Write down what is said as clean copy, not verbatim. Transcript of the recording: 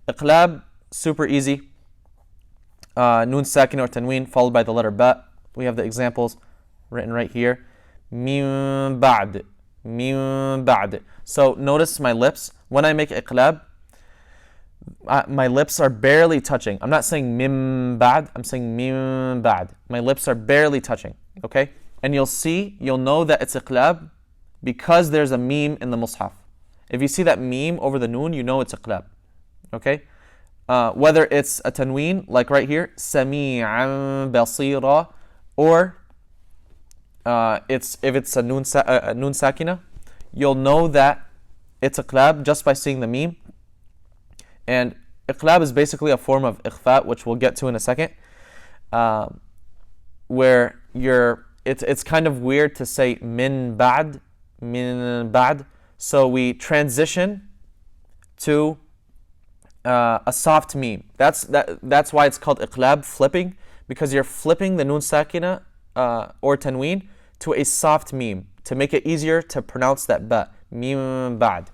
Iqlaab, super easy. Noon Saakin or Tanween followed by the letter ba. We have the examples written right here. Min ba'd. Min ba'd. So notice my lips. When I make Iqlaab, my lips are barely touching. I'm not saying min ba'd, I'm saying min ba'd. My lips are barely touching, okay? And you'll know that it's Iqlaab because there's a meme in the Mus'haf. If you see that meme over the noon, you know it's Iqlaab, okay? Whether it's a Tanween, like right here, Sami'an basira, or if it's a noon sakina, you'll know that it's Iqlaab just by seeing the meme. And Iqlaab is basically a form of Ikhfa, which we'll get to in a second, where it's kind of weird to say min ba'd. So we transition to a soft meme. That's why it's called Iqlaab, flipping, because you're flipping the noon sakina or Tanween to a soft meme to make it easier to pronounce that ba, mim ba'd.